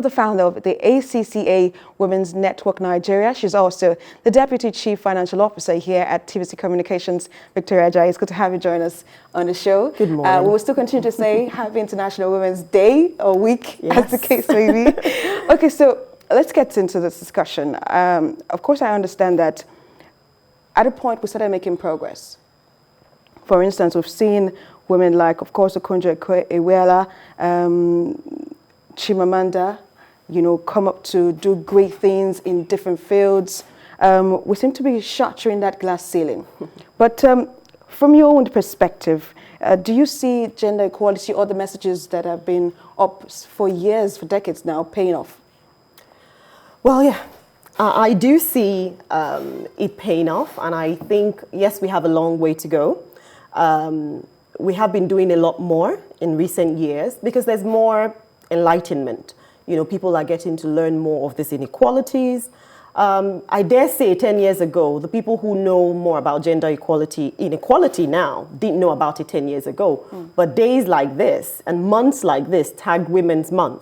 The founder of the ACCA Women's Network Nigeria. She's also the Deputy Chief Financial Officer here at TVC Communications. Victoria Ajayi, it's good to have you join us on the show. Good morning. We will still continue to say Happy International Women's Day or Week, as the case may be. Okay, so let's get into this discussion. Of course, I understand that at a point we started making progress. For instance, we've seen women like, of course, Okonjo Iweala, Chimamanda, come up to do great things in different fields. We seem to be shattering that glass ceiling. But from your own perspective, do you see gender equality or the messages that have been up for years, for decades now, paying off? Well, yeah, I do see it paying off. And I think, yes, we have a long way to go. We have been doing a lot more in recent years because there's more enlightenment. People are getting to learn more of these inequalities. I dare say 10 years ago, the people who know more about gender inequality now didn't know about it 10 years ago. But days like this and months like this, tagged Women's Month,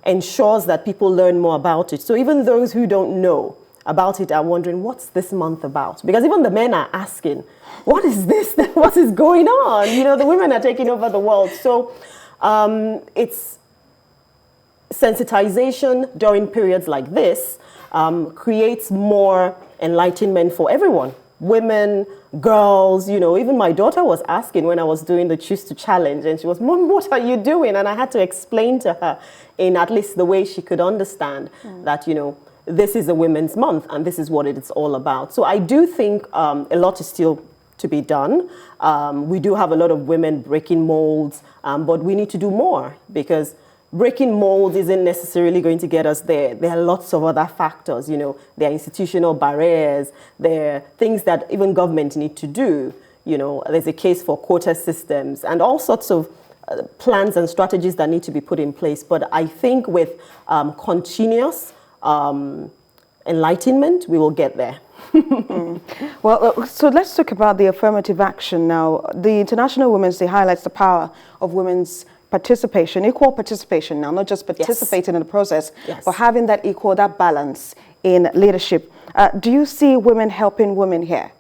ensures that people learn more about it. So even those who don't know about it are wondering, what's this month about? Because even the men are asking, what is this? What is going on? The women are taking over the world. So it's sensitization during periods like this creates more enlightenment for everyone. Women, girls, even my daughter was asking when I was doing the Choose to Challenge, and she was, Mom, what are you doing? And I had to explain to her in at least the way she could understand that, this is a Women's Month and this is what it's all about. So I do think a lot is still to be done. We do have a lot of women breaking molds, but we need to do more because breaking molds isn't necessarily going to get us there. There are lots of other factors, there are institutional barriers, there are things that even government need to do. There's a case for quota systems and all sorts of plans and strategies that need to be put in place. But I think with continuous enlightenment, we will get there. Well, so let's talk about the affirmative action now. The International Women's Day highlights the power of women's participation, equal participation now, not just participating in the process, but having that balance in leadership. Do you see women helping women here?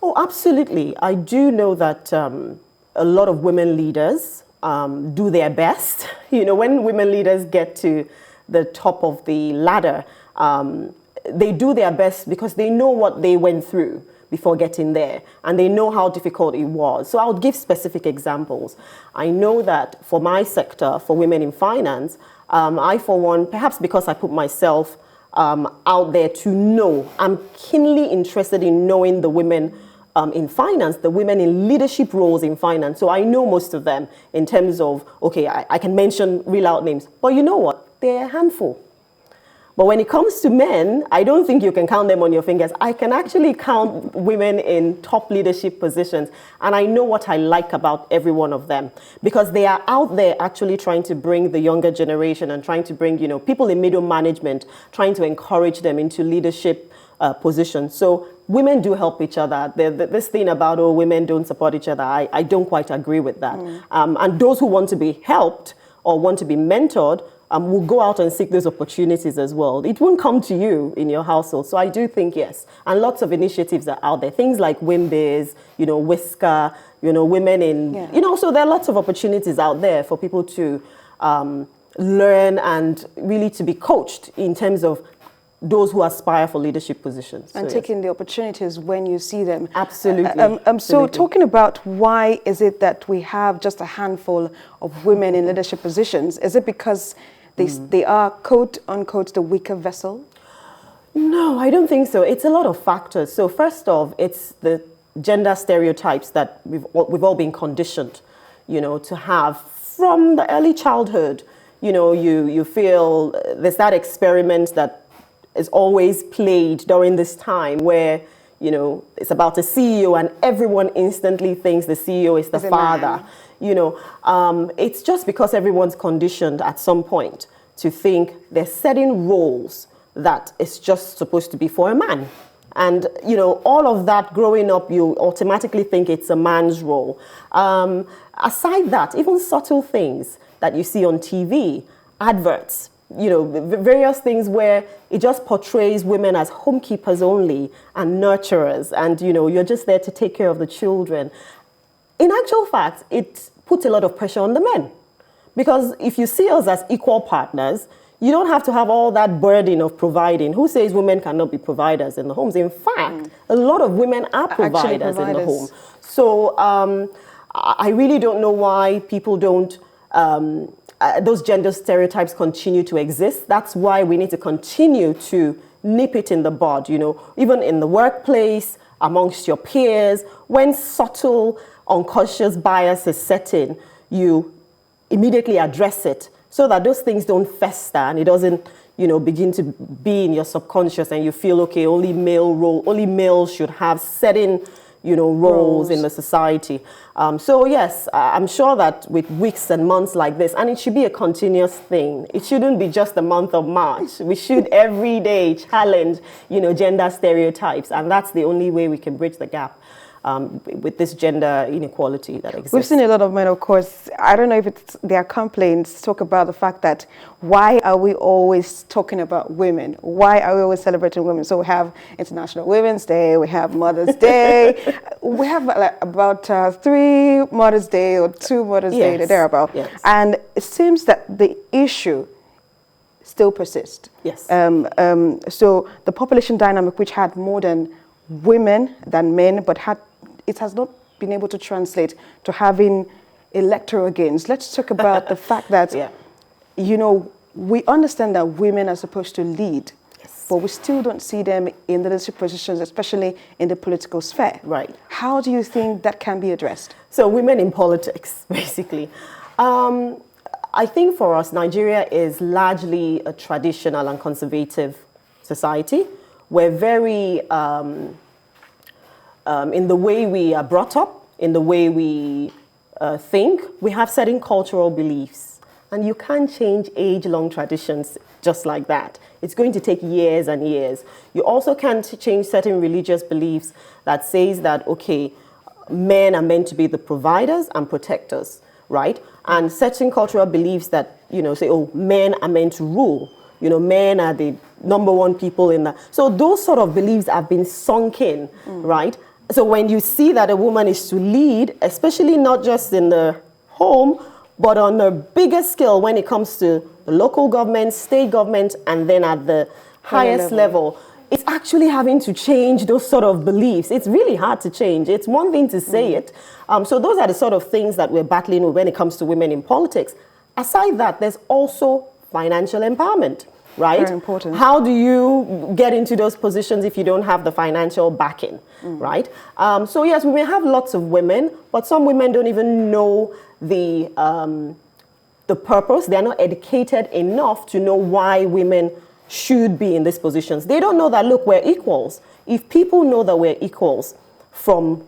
Oh, absolutely. I do know that a lot of women leaders do their best. When women leaders get to the top of the ladder, they do their best because they know what they went through before getting there, and they know how difficult it was. So I'll give specific examples. I know that for my sector, for women in finance, I, for one, perhaps because I put myself out there to know, I'm keenly interested in knowing the women in finance, the women in leadership roles in finance. So I know most of them in terms of, okay, I can mention real out names, but you know what? They're a handful. But when it comes to men, I don't think you can count them on your fingers. I can actually count women in top leadership positions. And I know what I like about every one of them because they are out there actually trying to bring the younger generation and trying to bring, people in middle management, trying to encourage them into leadership positions. So women do help each other. This thing about, women don't support each other, I don't quite agree with that. And those who want to be helped or want to be mentored will go out and seek those opportunities as well. It won't come to you in your household. So I do think, yes. And lots of initiatives are out there. Things like WIMBIZ, Whisker, women in, so there are lots of opportunities out there for people to learn and really to be coached in terms of those who aspire for leadership positions. And taking the opportunities when you see them. Absolutely. So talking about why is it that we have just a handful of women in leadership positions, is it because they are, quote unquote, the weaker vessel? No, I don't think so. It's a lot of factors. So first off, it's the gender stereotypes that we've all been conditioned, to have from the early childhood. You feel there's that experiment that is always played during this time where, it's about a CEO and everyone instantly thinks the CEO is the father. It's just because everyone's conditioned at some point to think there's certain roles that it's just supposed to be for a man. And, all of that growing up, you automatically think it's a man's role. Aside that, even subtle things that you see on TV adverts, various things where it just portrays women as homekeepers only and nurturers, and you're just there to take care of the children. In actual fact, it puts a lot of pressure on the men, because if you see us as equal partners, you don't have to have all that burden of providing. Who says women cannot be providers in the homes? In fact, a lot of women are providers in the home. So I really don't know why people don't, those gender stereotypes continue to exist. That's why we need to continue to nip it in the bud, even in the workplace, amongst your peers. When subtle, unconscious bias is set in, you immediately address it, so that those things don't fester and it doesn't, begin to be in your subconscious and you feel, okay, only males should have certain, roles in the society. So yes, I'm sure that with weeks and months like this, and it should be a continuous thing. It shouldn't be just the month of March. We should every day challenge, gender stereotypes, and that's the only way we can bridge the gap. With this gender inequality that exists. We've seen a lot of men, of course, I don't know if it's their complaints, talk about the fact that why are we always talking about women? Why are we always celebrating women? So we have International Women's Day, we have Mother's Day, we have about 3 Mother's Day or 2 Mother's Day, thereabout. Yes. And it seems that the issue still persists. Yes. So the population dynamic, which had more than women than men, but it has not been able to translate to having electoral gains. Let's talk about the fact that, we understand that women are supposed to lead, but we still don't see them in the leadership positions, especially in the political sphere. Right. How do you think that can be addressed? So women in politics, basically. I think for us, Nigeria is largely a traditional and conservative society. We're very, in the way we are brought up, in the way we think, we have certain cultural beliefs. And you can't change age-long traditions just like that. It's going to take years and years. You also can't change certain religious beliefs that says that, okay, men are meant to be the providers and protectors, right? And certain cultural beliefs that, say, oh, men are meant to rule. Men are the #1 people in that. So those sort of beliefs have been sunk in, right? So when you see that a woman is to lead, especially not just in the home, but on a bigger scale when it comes to the local government, state government, and then at the highest level, it's actually having to change those sort of beliefs. It's really hard to change. It's one thing to say it. So those are the sort of things that we're battling with when it comes to women in politics. Aside that, there's also financial empowerment. Right? Very important. How do you get into those positions if you don't have the financial backing, right? So yes, we may have lots of women, but some women don't even know the purpose. They're not educated enough to know why women should be in these positions. They don't know that, look, we're equals. If people know that we're equals from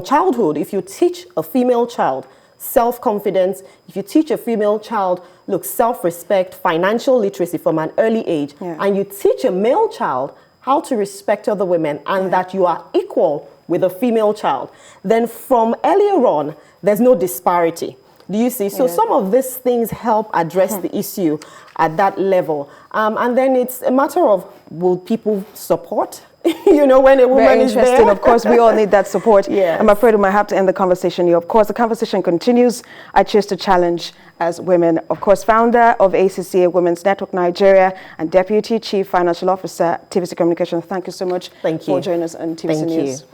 childhood, if you teach a female child self-confidence, if you teach a female child, look, self-respect, financial literacy from an early age, and you teach a male child how to respect other women and that you are equal with a female child, then from earlier on, there's no disparity. Do you see? So some of these things help address the issue at that level. And then it's a matter of, will people support? When a woman Very is interesting. there. Of course, we all need that support. Yes. I'm afraid we might have to end the conversation here. Of course, the conversation continues. I choose to challenge as women. Of course, founder of ACCA Women's Network Nigeria and Deputy Chief Financial Officer, TVC Communications. Thank you so much for joining us on TVC News.